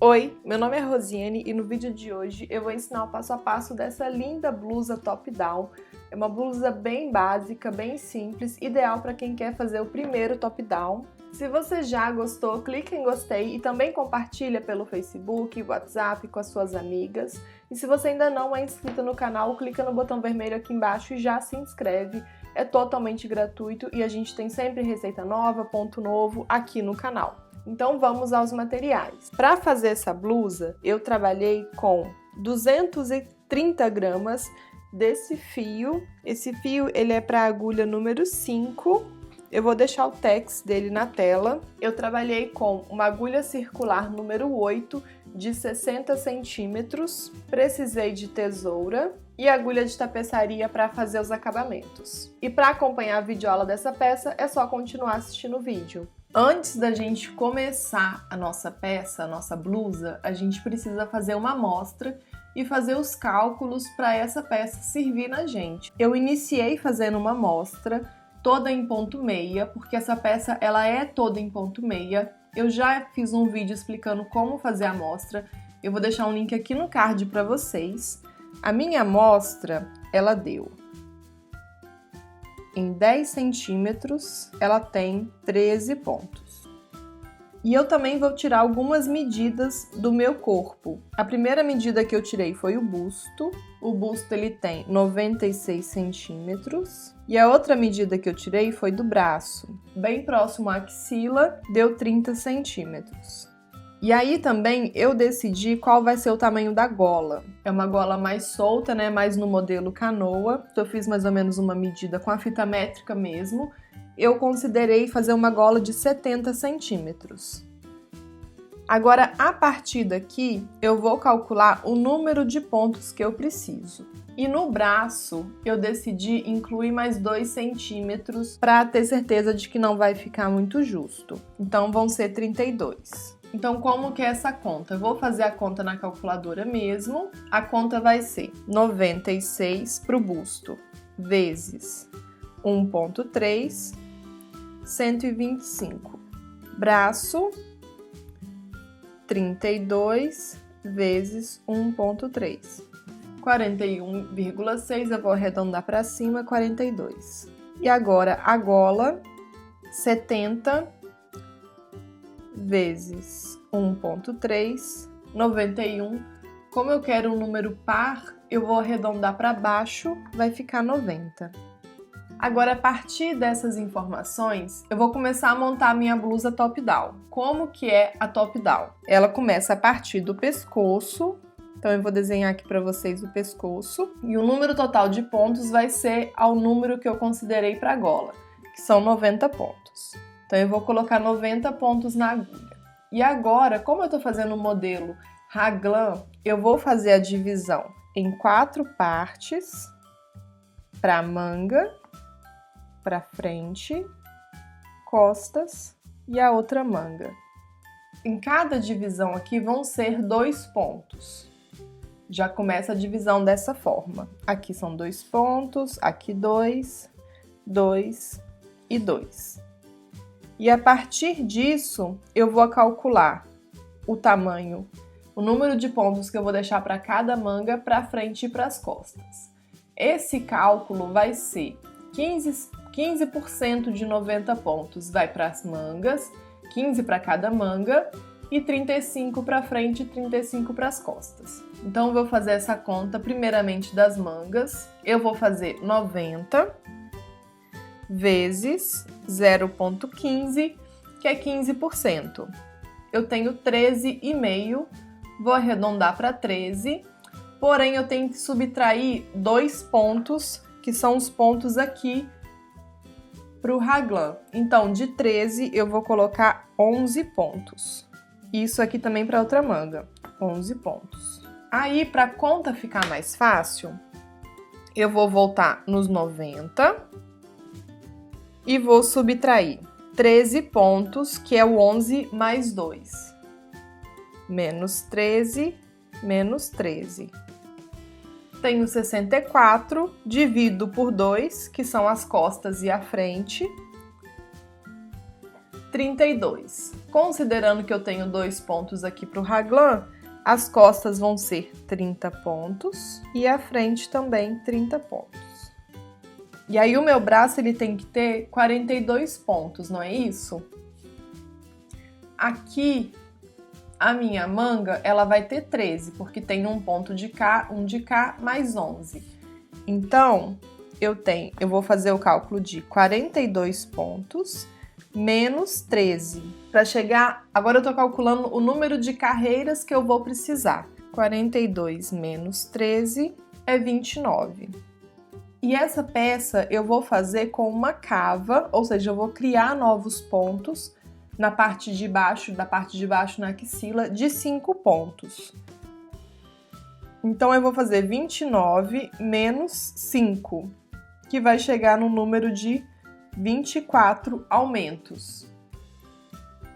Oi, meu nome é Rosiane e no vídeo de hoje eu vou ensinar o passo a passo dessa linda blusa top-down. É uma blusa bem básica, bem simples, ideal para quem quer fazer o primeiro top-down. Se você já gostou, clique em gostei e também compartilha pelo Facebook, WhatsApp com as suas amigas. E se você ainda não é inscrito no canal, clica no botão vermelho aqui embaixo e já se inscreve. É totalmente gratuito e a gente tem sempre receita nova, ponto novo aqui no canal. Então vamos aos materiais. Para fazer essa blusa, eu trabalhei com 230 gramas desse fio. Esse fio ele é para a agulha número 5. Eu vou deixar o text dele na tela. Eu trabalhei com uma agulha circular número 8 de 60 centímetros. Precisei de tesoura e agulha de tapeçaria para fazer os acabamentos. E para acompanhar a videoaula dessa peça, é só continuar assistindo o vídeo. Antes da gente começar a nossa peça, a nossa blusa, a gente precisa fazer uma amostra e fazer os cálculos para essa peça servir na gente. Eu iniciei fazendo uma amostra toda em ponto meia, porque essa peça ela é toda em ponto meia. Eu já fiz um vídeo explicando como fazer a amostra. Eu vou deixar um link aqui no card para vocês. A minha amostra, ela deu em 10 centímetros, ela tem 13 pontos. E eu também vou tirar algumas medidas do meu corpo. A primeira medida que eu tirei foi o busto. O busto ele tem 96 centímetros. E a outra medida que eu tirei foi do braço. Bem próximo à axila, deu 30 centímetros. E aí também eu decidi qual vai ser o tamanho da gola. É uma gola mais solta, né? Mais no modelo canoa. Então eu fiz mais ou menos uma medida com a fita métrica mesmo. Eu considerei fazer uma gola de 70 centímetros. Agora, a partir daqui, eu vou calcular o número de pontos que eu preciso. E no braço, eu decidi incluir mais 2 centímetros para ter certeza de que não vai ficar muito justo. Então, vão ser 32. Então, como que é essa conta? Eu vou fazer a conta na calculadora mesmo. A conta vai ser 96 para o busto, vezes 1,3, 125. Braço, 32 vezes 1,3. 41,6, eu vou arredondar para cima, 42. E agora, a gola, 70 vezes 1,3, 91. Como eu quero um número par, eu vou arredondar para baixo, vai ficar 90. Agora, a partir dessas informações, eu vou começar a montar a minha blusa top-down. Como que é a top-down? Ela começa a partir do pescoço. Então, eu vou desenhar aqui para vocês o pescoço. E o número total de pontos vai ser ao número que eu considerei para a gola, que são 90 pontos. Então, eu vou colocar 90 pontos na agulha. E agora, como eu estou fazendo o modelo raglan, eu vou fazer a divisão em 4 partes para manga, para frente, costas e a outra manga. Em cada divisão aqui vão ser 2 pontos. Já começa a divisão dessa forma. Aqui são 2 pontos, aqui 2, 2 e 2. E a partir disso, eu vou calcular o tamanho, o número de pontos que eu vou deixar para cada manga, para frente e para as costas. Esse cálculo vai ser 15% de 90 pontos vai para as mangas, 15 para cada manga e 35 para frente e 35 para as costas. Então, eu vou fazer essa conta primeiramente das mangas. Eu vou fazer 90 vezes 0,15, que é 15%. Eu tenho 13,5, vou arredondar para 13, porém eu tenho que subtrair 2 pontos, que são os pontos aqui para o raglan. Então, de 13 eu vou colocar 11 pontos. Isso aqui também para outra manga, 11 pontos. Aí, para a conta ficar mais fácil, eu vou voltar nos 90 e vou subtrair 13 pontos, que é o 11 mais 2. Menos 13, menos 13. Tenho 64, divido por 2, que são as costas e a frente. 32. Considerando que eu tenho 2 pontos aqui para o raglan, as costas vão ser 30 pontos e a frente também 30 pontos. E aí o meu braço ele tem que ter 42 pontos, não é isso? Aqui a minha manga ela vai ter 13, porque tem um ponto de cá, um de cá, mais 11. Então, eu vou fazer o cálculo de 42 pontos menos 13. Para chegar, agora eu tô calculando o número de carreiras que eu vou precisar. 42 menos 13 é 29. E essa peça eu vou fazer com uma cava, ou seja, eu vou criar novos pontos na parte de baixo, na axila, de 5 pontos. Então eu vou fazer 29 menos 5, que vai chegar no número de 24 aumentos.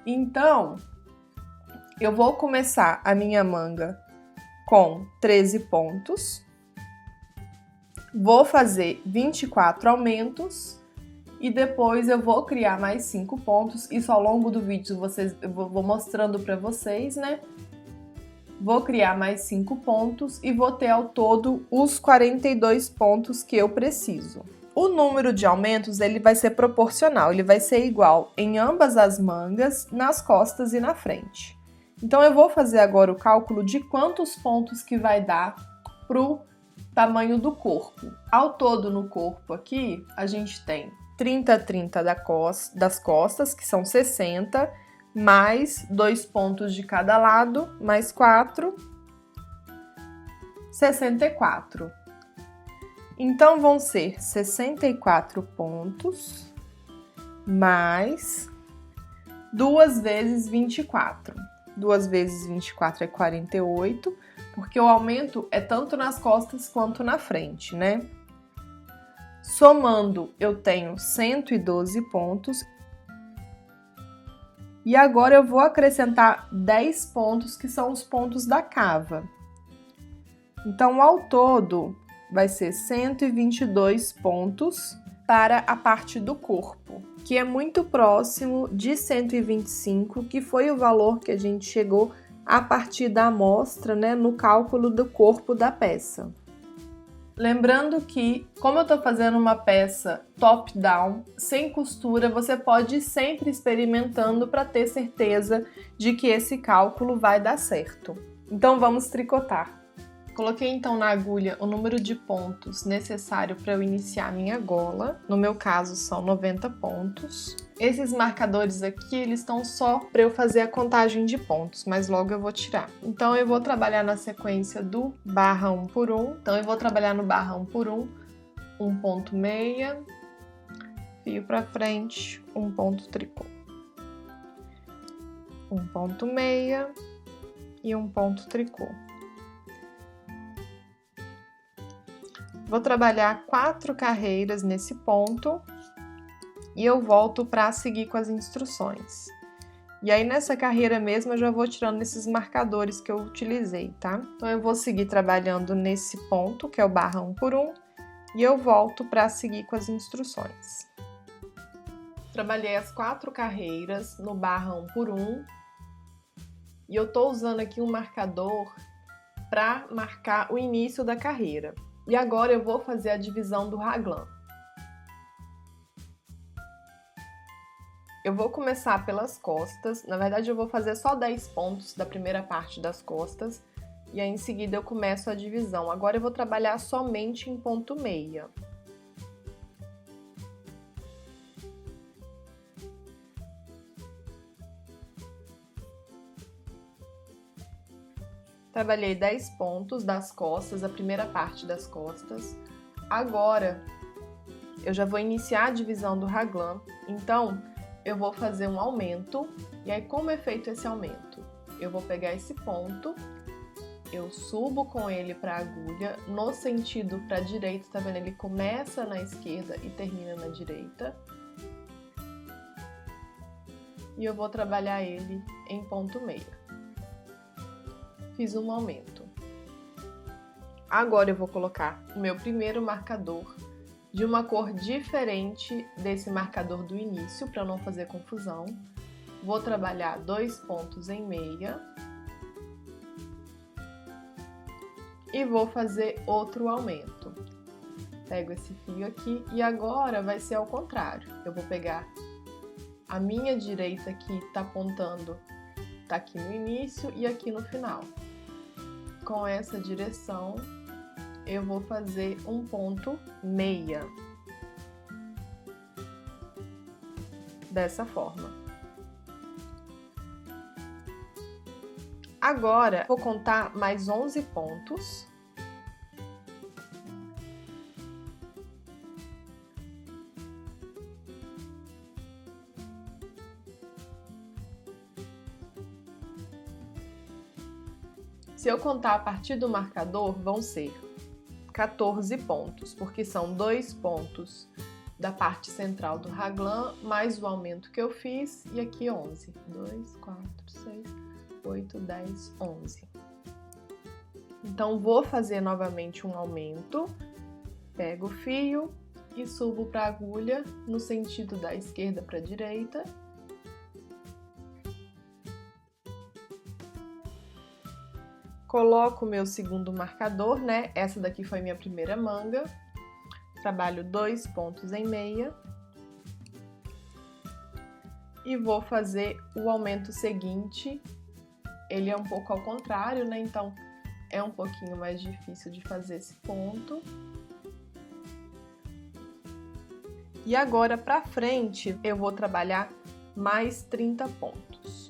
Então, eu vou começar a minha manga com 13 pontos, vou fazer 24 aumentos e depois eu vou criar mais 5 pontos. Isso ao longo do vídeo eu vou mostrando para vocês, né? Vou criar mais 5 pontos e vou ter ao todo os 42 pontos que eu preciso. O número de aumentos ele vai ser proporcional, ele vai ser igual em ambas as mangas, nas costas e na frente. Então eu vou fazer agora o cálculo de quantos pontos que vai dar pro tamanho do corpo. Ao todo no corpo aqui, a gente tem 30, 30 das costas, que são 60, mais 2 pontos de cada lado, mais 4, 64. Então, vão ser 64 pontos, mais 2 vezes 24. 2 vezes 24 é 48, porque o aumento é tanto nas costas quanto na frente, né? Somando, eu tenho 112 pontos. E agora eu vou acrescentar 10 pontos, que são os pontos da cava. Então, ao todo, vai ser 122 pontos para a parte do corpo, que é muito próximo de 125, que foi o valor que a gente chegou a partir da amostra, né, no cálculo do corpo da peça. Lembrando que, como eu tô fazendo uma peça top-down, sem costura, você pode ir sempre experimentando para ter certeza de que esse cálculo vai dar certo. Então vamos tricotar. Coloquei então na agulha o número de pontos necessário para eu iniciar a minha gola. No meu caso são 90 pontos. Esses marcadores aqui, eles estão só para eu fazer a contagem de pontos, mas logo eu vou tirar. Então eu vou trabalhar na sequência do barra 1 por 1. Então eu vou trabalhar no barra 1 por 1, 1 ponto meia, fio para frente, 1 ponto tricô. 1 ponto meia e 1 ponto tricô. Vou trabalhar 4 carreiras nesse ponto e eu volto para seguir com as instruções. E aí nessa carreira mesmo eu já vou tirando esses marcadores que eu utilizei, tá? Então eu vou seguir trabalhando nesse ponto, que é o barra 1 por 1, e eu volto para seguir com as instruções. Trabalhei as 4 carreiras no barra 1 por 1 e eu tô usando aqui um marcador para marcar o início da carreira. E agora eu vou fazer a divisão do raglan. Eu vou começar pelas costas, na verdade eu vou fazer só 10 pontos da primeira parte das costas, e aí em seguida eu começo a divisão. Agora eu vou trabalhar somente em ponto meia. Trabalhei 10 pontos das costas, a primeira parte das costas. Agora, eu já vou iniciar a divisão do raglan, então eu vou fazer um aumento. E aí, como é feito esse aumento? Eu vou pegar esse ponto, eu subo com ele para a agulha, no sentido para a direita, tá vendo? Ele começa na esquerda e termina na direita. E eu vou trabalhar ele em ponto meia. Fiz um aumento. Agora eu vou colocar o meu primeiro marcador de uma cor diferente desse marcador do início, para não fazer confusão. vou trabalhar 2 pontos em meia e vou fazer outro aumento. Pego esse fio aqui e agora vai ser ao contrário. Eu vou pegar a minha direita que tá apontando, tá aqui no início e aqui no final. Com essa direção, eu vou fazer um ponto meia. Dessa forma. Agora, vou contar mais 11 pontos. Se eu contar a partir do marcador, vão ser 14 pontos, porque são 2 pontos da parte central do raglan, mais o aumento que eu fiz, e aqui 11. 2, 4, 6, 8, 10, 11. Então, vou fazer novamente um aumento, pego o fio e subo para a agulha no sentido da esquerda para a direita. Coloco o meu segundo marcador, né? Essa daqui foi minha primeira manga. Trabalho 2 pontos em meia. E vou fazer o aumento seguinte. Ele é um pouco ao contrário, né? Então, é um pouquinho mais difícil de fazer esse ponto. E agora, para frente, eu vou trabalhar mais 30 pontos.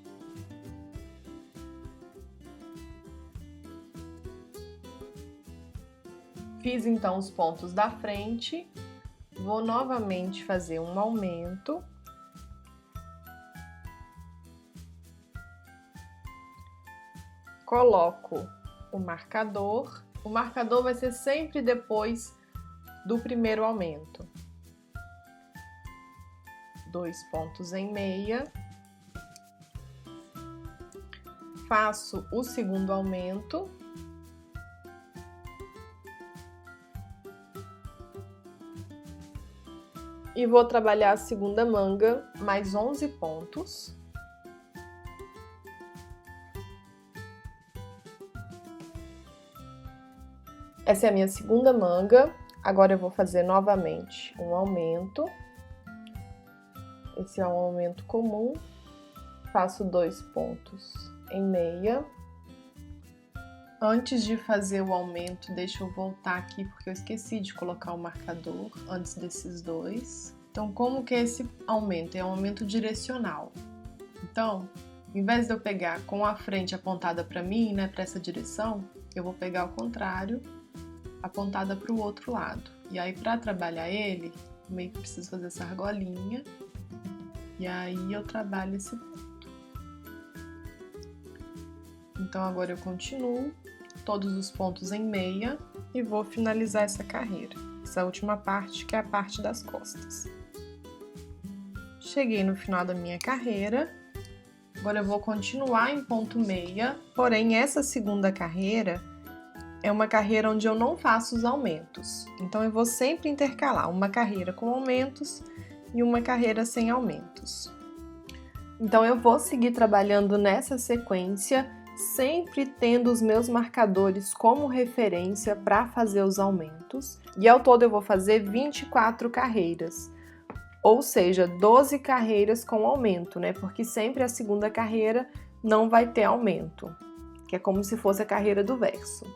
Fiz então os pontos da frente, vou novamente fazer um aumento. Coloco o marcador vai ser sempre depois do primeiro aumento. 2 pontos em meia. Faço o segundo aumento. E vou trabalhar a segunda manga, mais 11 pontos. Essa é a minha segunda manga. Agora eu vou fazer novamente um aumento. Esse é um aumento comum. Faço 2 pontos em meia. Antes de fazer o aumento, deixa eu voltar aqui porque eu esqueci de colocar o marcador antes desses dois. Então, como que é esse aumento? É um aumento direcional. Então, em vez de eu pegar com a frente apontada para mim, né, para essa direção, eu vou pegar ao contrário, apontada para o outro lado. E aí, para trabalhar ele, meio que preciso fazer essa argolinha. E aí eu trabalho esse ponto. Então, agora eu continuo todos os pontos em meia e vou finalizar essa carreira. Essa última parte, que é a parte das costas. Cheguei no final da minha carreira. Agora eu vou continuar em ponto meia. Porém, essa segunda carreira é uma carreira onde eu não faço os aumentos. Então, eu vou sempre intercalar uma carreira com aumentos e uma carreira sem aumentos. Então, eu vou seguir trabalhando nessa sequência, sempre tendo os meus marcadores como referência para fazer os aumentos. E ao todo eu vou fazer 24 carreiras, ou seja, 12 carreiras com aumento, né? Porque sempre a segunda carreira não vai ter aumento, que é como se fosse a carreira do verso.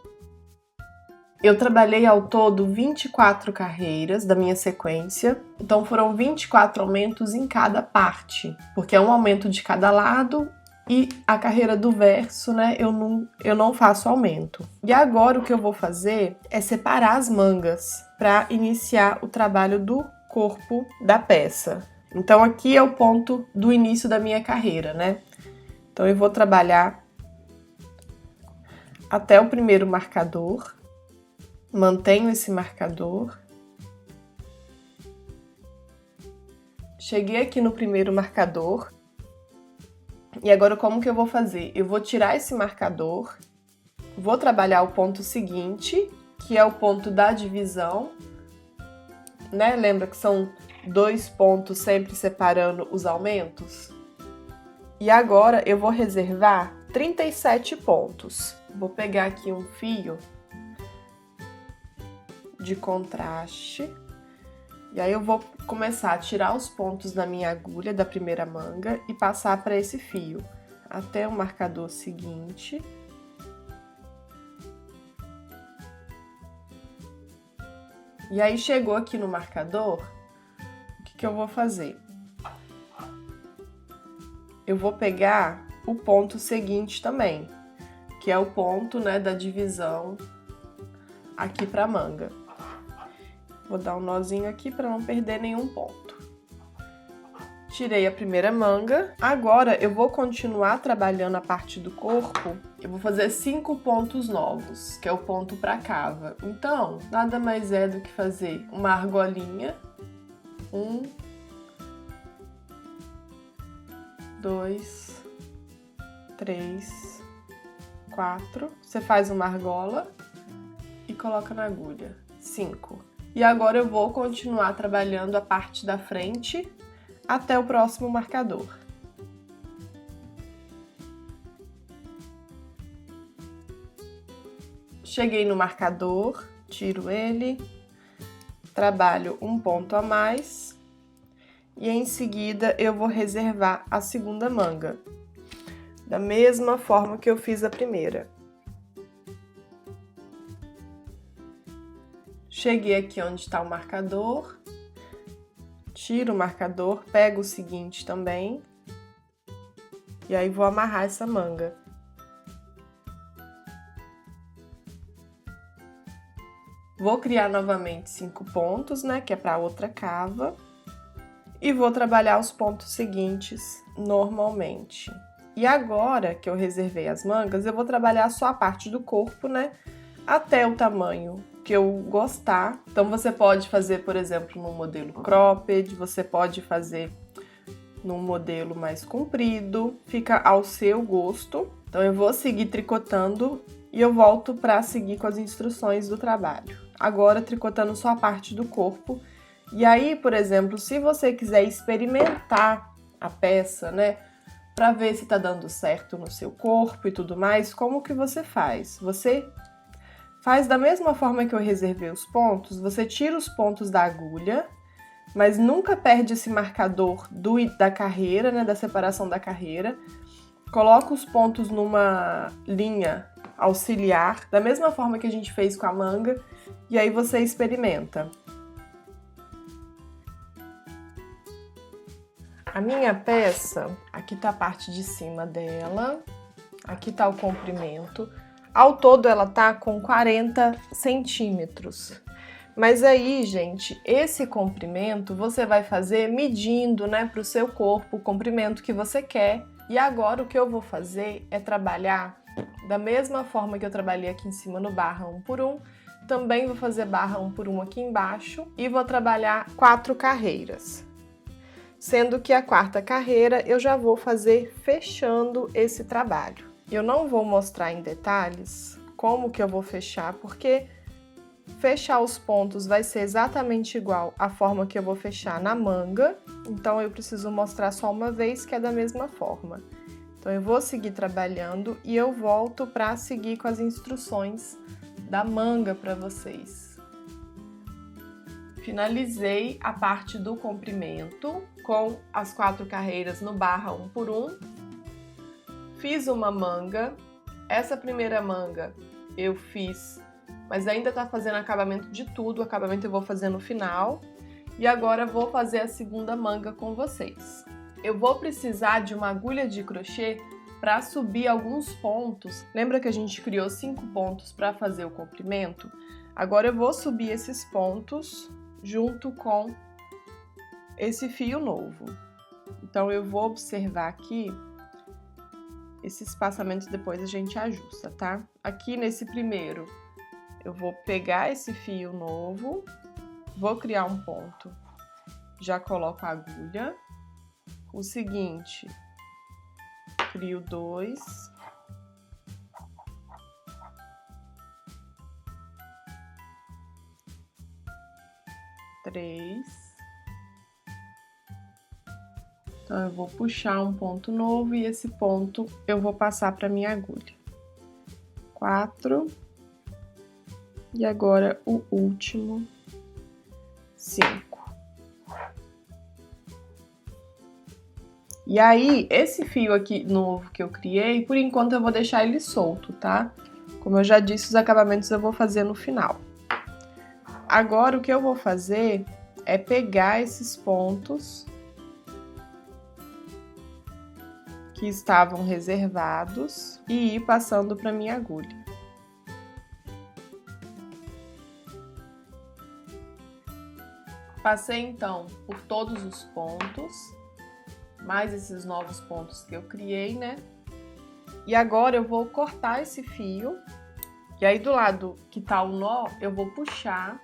Eu trabalhei ao todo 24 carreiras da minha sequência, então foram 24 aumentos em cada parte, porque é um aumento de cada lado. E a carreira do verso, né, eu não faço aumento. E agora o que eu vou fazer é separar as mangas para iniciar o trabalho do corpo da peça. Então aqui é o ponto do início da minha carreira, né? Então eu vou trabalhar até o primeiro marcador, mantenho esse marcador. Cheguei aqui no primeiro marcador. E agora como que eu vou fazer? Eu vou tirar esse marcador, vou trabalhar o ponto seguinte, que é o ponto da divisão, né? Lembra que são 2 pontos sempre separando os aumentos? E agora eu vou reservar 37 pontos. Vou pegar aqui um fio de contraste. E aí eu vou começar a tirar os pontos da minha agulha da primeira manga e passar para esse fio até o marcador seguinte. E aí chegou aqui no marcador, o que eu vou fazer? Eu vou pegar o ponto seguinte também, que é o ponto, né, da divisão aqui para a manga. Vou dar um nozinho aqui para não perder nenhum ponto. Tirei a primeira manga. Agora eu vou continuar trabalhando a parte do corpo. Eu vou fazer 5 pontos novos, que é o ponto para cava. Então, nada mais é do que fazer uma argolinha. 1, 2, 3, 4. Você faz uma argola e coloca na agulha. 5. E agora eu vou continuar trabalhando a parte da frente até o próximo marcador. Cheguei no marcador, tiro ele, trabalho um ponto a mais e em seguida eu vou reservar a segunda manga, da mesma forma que eu fiz a primeira. Cheguei aqui onde está o marcador, tiro o marcador, pego o seguinte também, e aí vou amarrar essa manga. Vou criar novamente 5 pontos, né, que é para outra cava, e vou trabalhar os pontos seguintes normalmente. E agora que eu reservei as mangas, eu vou trabalhar só a parte do corpo, né, até o tamanho que eu gostar. Então você pode fazer, por exemplo, num modelo cropped, você pode fazer num modelo mais comprido, fica ao seu gosto. Então eu vou seguir tricotando e eu volto para seguir com as instruções do trabalho. Agora tricotando só a parte do corpo. E aí, por exemplo, se você quiser experimentar a peça, né, para ver se tá dando certo no seu corpo e tudo mais, como que você faz? Você faz da mesma forma que eu reservei os pontos, você tira os pontos da agulha, mas nunca perde esse marcador da carreira, né, da separação da carreira. Coloca os pontos numa linha auxiliar, da mesma forma que a gente fez com a manga, e aí você experimenta. A minha peça, aqui tá a parte de cima dela, aqui tá o comprimento. Ao todo ela tá com 40 centímetros. Mas aí, gente, esse comprimento você vai fazer medindo, né, pro seu corpo o comprimento que você quer. E agora o que eu vou fazer é trabalhar da mesma forma que eu trabalhei aqui em cima no barra 1 por 1. Também vou fazer barra 1 por 1 aqui embaixo e vou trabalhar 4 carreiras. Sendo que a quarta carreira eu já vou fazer fechando esse trabalho. Eu não vou mostrar em detalhes como que eu vou fechar, porque fechar os pontos vai ser exatamente igual à forma que eu vou fechar na manga, então eu preciso mostrar só uma vez que é da mesma forma. Então eu vou seguir trabalhando e eu volto para seguir com as instruções da manga para vocês. Finalizei a parte do comprimento com as 4 carreiras no barra 1 por 1. Fiz uma manga, essa primeira manga eu fiz, mas ainda tá fazendo acabamento de tudo, o acabamento eu vou fazer no final. E agora vou fazer a segunda manga com vocês. Eu vou precisar de uma agulha de crochê para subir alguns pontos. Lembra que a gente criou 5 pontos para fazer o comprimento? Agora eu vou subir esses pontos junto com esse fio novo. Então eu vou observar aqui. Esse espaçamento depois a gente ajusta, tá? Aqui nesse primeiro, eu vou pegar esse fio novo, vou criar um ponto, já coloco a agulha. O seguinte, crio 2. 3. Então, eu vou puxar um ponto novo e esse ponto eu vou passar para minha agulha. 4. E agora o último, 5. E aí, esse fio aqui novo que eu criei, por enquanto eu vou deixar ele solto, tá? Como eu já disse, os acabamentos eu vou fazer no final. Agora, o que eu vou fazer é pegar esses pontos que estavam reservados e ir passando para minha agulha. Passei então por todos os pontos, mais esses novos pontos que eu criei, né? E agora eu vou cortar esse fio, e aí do lado que tá o nó, eu vou puxar.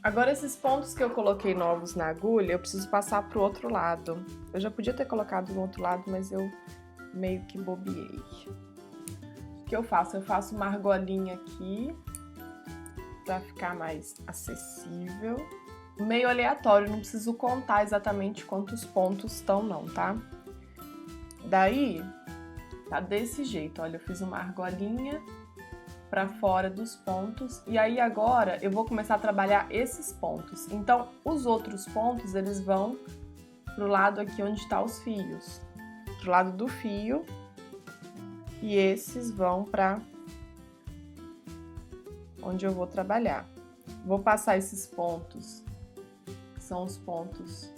Agora esses pontos que eu coloquei novos na agulha, eu preciso passar pro outro lado. Eu já podia ter colocado no outro lado, mas eu meio que bobeei. O que eu faço? Eu faço uma argolinha aqui, para ficar mais acessível. Meio aleatório, não preciso contar exatamente quantos pontos estão não, tá? Daí, tá desse jeito, olha, eu fiz uma argolinha para fora dos pontos, e aí agora eu vou começar a trabalhar esses pontos. Então, os outros pontos, eles vão pro lado aqui onde tá os fios, pro lado do fio, e esses vão para onde eu vou trabalhar. Vou passar esses pontos, que são os pontos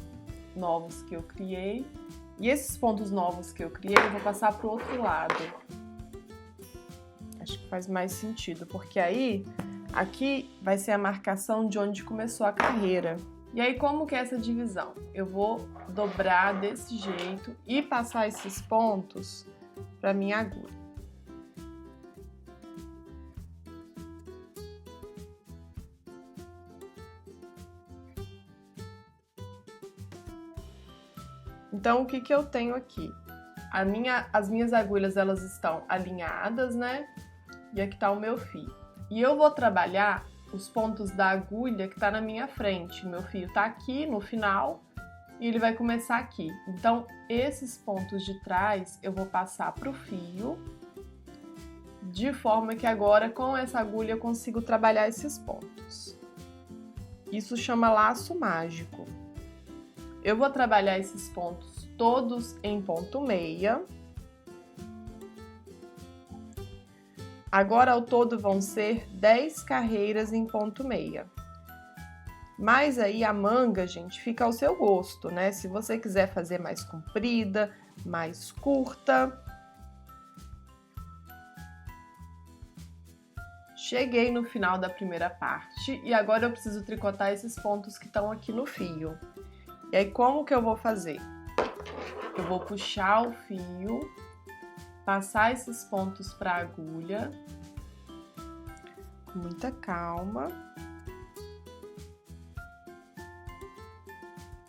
novos que eu criei, e esses pontos novos que eu criei eu vou passar pro outro lado. Acho que faz mais sentido, porque aí, aqui vai ser a marcação de onde começou a carreira. E aí, como que é essa divisão? Eu vou dobrar desse jeito e passar esses pontos para minha agulha. Então, o que que eu tenho aqui? As minhas agulhas, elas estão alinhadas, né? E aqui tá o meu fio. E eu vou trabalhar os pontos da agulha que tá na minha frente. Meu fio tá aqui no final e ele vai começar aqui. Então, esses pontos de trás eu vou passar pro fio, de forma que agora com essa agulha eu consigo trabalhar esses pontos. Isso chama laço mágico. Eu vou trabalhar esses pontos todos em ponto meia. Agora, ao todo, vão ser 10 carreiras em ponto meia. Mas aí a manga, gente, fica ao seu gosto, né? Se você quiser fazer mais comprida, mais curta. Cheguei no final da primeira parte e agora eu preciso tricotar esses pontos que estão aqui no fio. E aí, como que eu vou fazer? Eu vou puxar o fio, passar esses pontos para a agulha, com muita calma,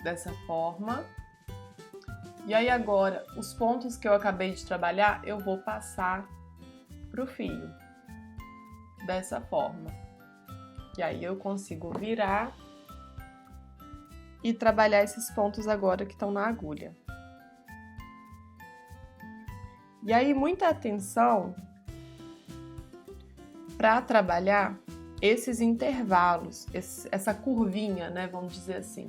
dessa forma. E aí agora, os pontos que eu acabei de trabalhar, eu vou passar pro fio, dessa forma. E aí eu consigo virar e trabalhar esses pontos agora que estão na agulha. E aí, muita atenção para trabalhar esses intervalos, essa curvinha, né, vamos dizer assim,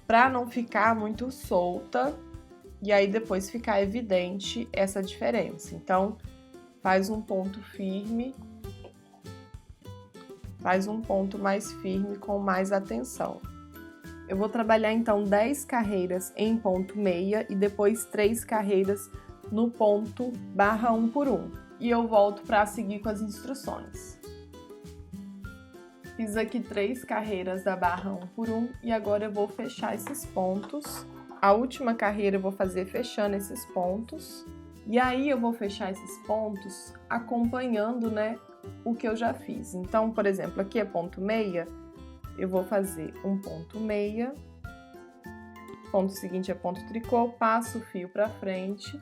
para não ficar muito solta e aí depois ficar evidente essa diferença. Então, faz um ponto firme, faz um ponto mais firme com mais atenção. Eu vou trabalhar então 10 carreiras em ponto meia e depois 3 carreiras no ponto barra 1 por 1. E eu volto para seguir com as instruções. Fiz aqui 3 carreiras da barra 1 por 1 e agora eu vou fechar esses pontos. A última carreira eu vou fazer fechando esses pontos. E aí eu vou fechar esses pontos acompanhando, né, o que eu já fiz. Então, por exemplo, aqui é ponto meia, eu vou fazer um ponto meia, ponto seguinte é ponto tricô, passo o fio para frente,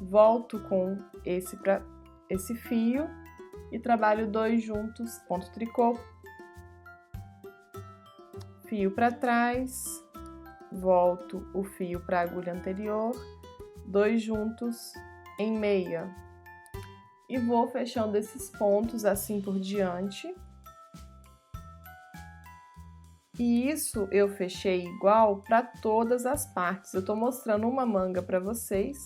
volto com esse fio e trabalho 2 juntos, ponto tricô, fio para trás, volto o fio para a agulha anterior, 2 juntos em meia. E vou fechando esses pontos assim por diante. E isso eu fechei igual para todas as partes. Eu tô mostrando uma manga para vocês,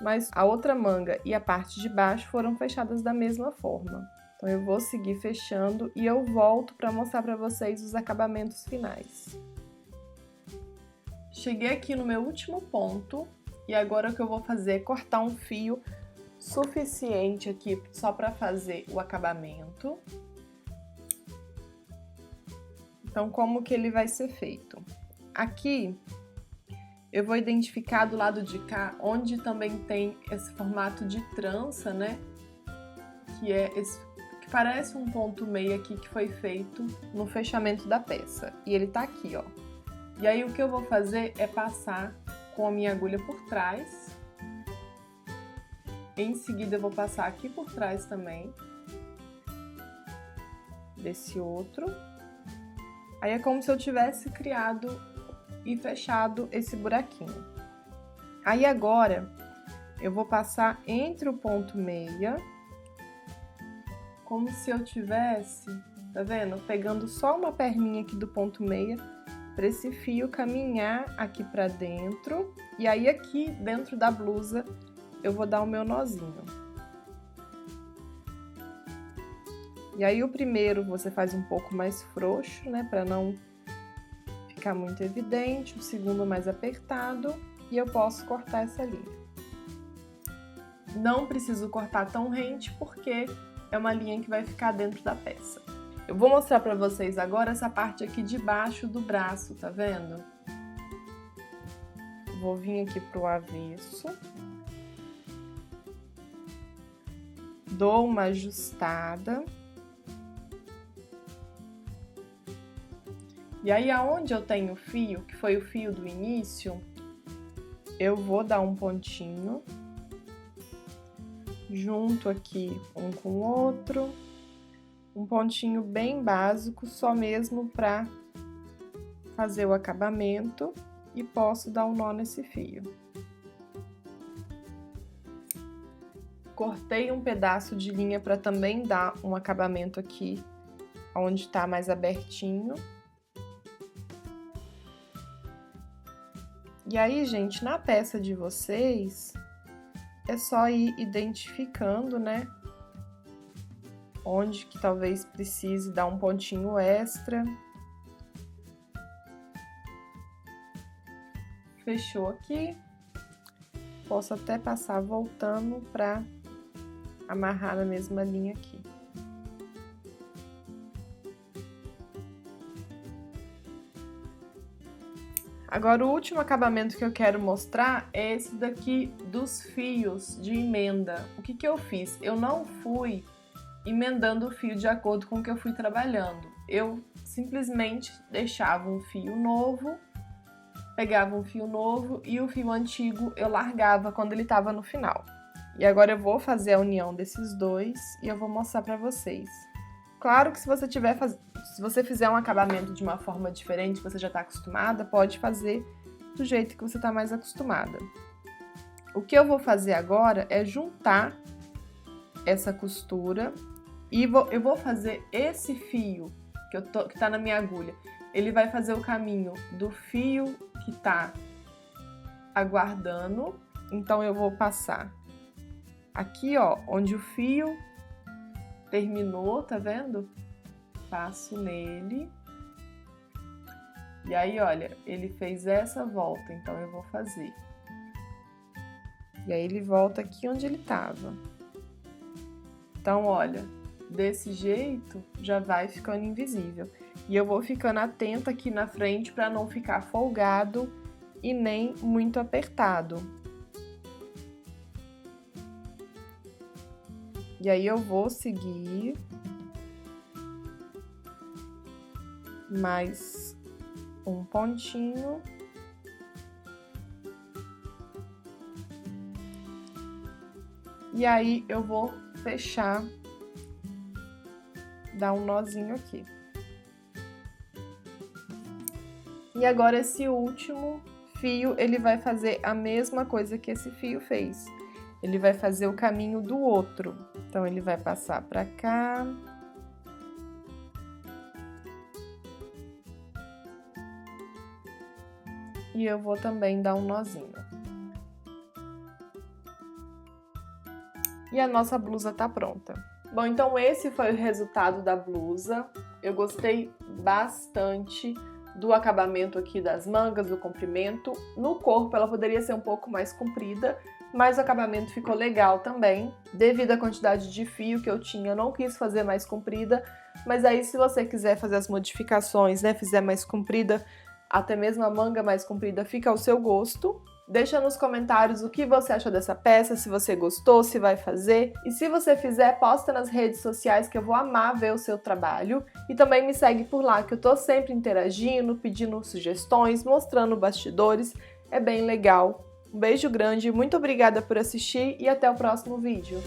mas a outra manga e a parte de baixo foram fechadas da mesma forma. Então eu vou seguir fechando e eu volto para mostrar para vocês os acabamentos finais. Cheguei aqui no meu último ponto e agora o que eu vou fazer é cortar um fio suficiente aqui só para fazer o acabamento. Então, como que ele vai ser feito? Aqui, eu vou identificar do lado de cá, onde também tem esse formato de trança, né? Que parece um ponto meio aqui que foi feito no fechamento da peça. E ele tá aqui, ó. E aí, o que eu vou fazer é passar com a minha agulha por trás. Em seguida, eu vou passar aqui por trás também. Desse outro. Aí é como se eu tivesse criado e fechado esse buraquinho. Aí agora, eu vou passar entre o ponto meia, como se eu tivesse, tá vendo? Pegando só uma perninha aqui do ponto meia, para esse fio caminhar aqui pra dentro. E aí aqui dentro da blusa, eu vou dar o meu nozinho. E aí o primeiro você faz um pouco mais frouxo, né, para não ficar muito evidente, o segundo mais apertado, e eu posso cortar essa linha. Não preciso cortar tão rente porque é uma linha que vai ficar dentro da peça. Eu vou mostrar para vocês agora essa parte aqui de baixo do braço, tá vendo? Vou vir aqui pro avesso. Dou uma ajustada. E aí, aonde eu tenho o fio, que foi o fio do início, eu vou dar um pontinho, junto aqui um com o outro, um pontinho bem básico, só mesmo para fazer o acabamento, e posso dar um nó nesse fio. Cortei um pedaço de linha para também dar um acabamento aqui, onde tá mais abertinho. E aí, gente, na peça de vocês, é só ir identificando, né? Onde que talvez precise dar um pontinho extra. Fechou aqui. Posso até passar voltando para amarrar na mesma linha aqui. Agora, o último acabamento que eu quero mostrar é esse daqui dos fios de emenda. O que que eu fiz? Eu não fui emendando o fio de acordo com o que eu fui trabalhando. Eu simplesmente deixava um fio novo, pegava um fio novo e o fio antigo eu largava quando ele estava no final. E agora eu vou fazer a união desses dois e eu vou mostrar pra vocês. Claro que se você fizer um acabamento de uma forma diferente, que você já está acostumada, pode fazer do jeito que você está mais acostumada. O que eu vou fazer agora é juntar essa costura e eu vou fazer esse fio que tá na minha agulha. Ele vai fazer o caminho do fio que tá aguardando. Então eu vou passar aqui, ó, onde o fio terminou, tá vendo? Passo nele. E aí, olha, ele fez essa volta, então eu vou fazer. E aí ele volta aqui onde ele tava. Então, olha, desse jeito já vai ficando invisível. E eu vou ficando atenta aqui na frente para não ficar folgado e nem muito apertado. E aí eu vou seguir mais um pontinho. E aí eu vou fechar, dar um nozinho aqui. E agora esse último fio, ele vai fazer a mesma coisa que esse fio fez. Ele vai fazer o caminho do outro. Então, ele vai passar pra cá. E eu vou também dar um nozinho. E a nossa blusa tá pronta. Bom, então esse foi o resultado da blusa. Eu gostei bastante do acabamento aqui das mangas, do comprimento. No corpo ela poderia ser um pouco mais comprida, mas o acabamento ficou legal também. Devido à quantidade de fio que eu tinha, eu não quis fazer mais comprida, mas aí se você quiser fazer as modificações, né, fizer mais comprida, até mesmo a manga mais comprida, fica ao seu gosto. Deixa nos comentários o que você achou dessa peça, se você gostou, se vai fazer. E se você fizer, posta nas redes sociais que eu vou amar ver o seu trabalho. E também me segue por lá, que eu tô sempre interagindo, pedindo sugestões, mostrando bastidores. É bem legal. Um beijo grande, muito obrigada por assistir e até o próximo vídeo.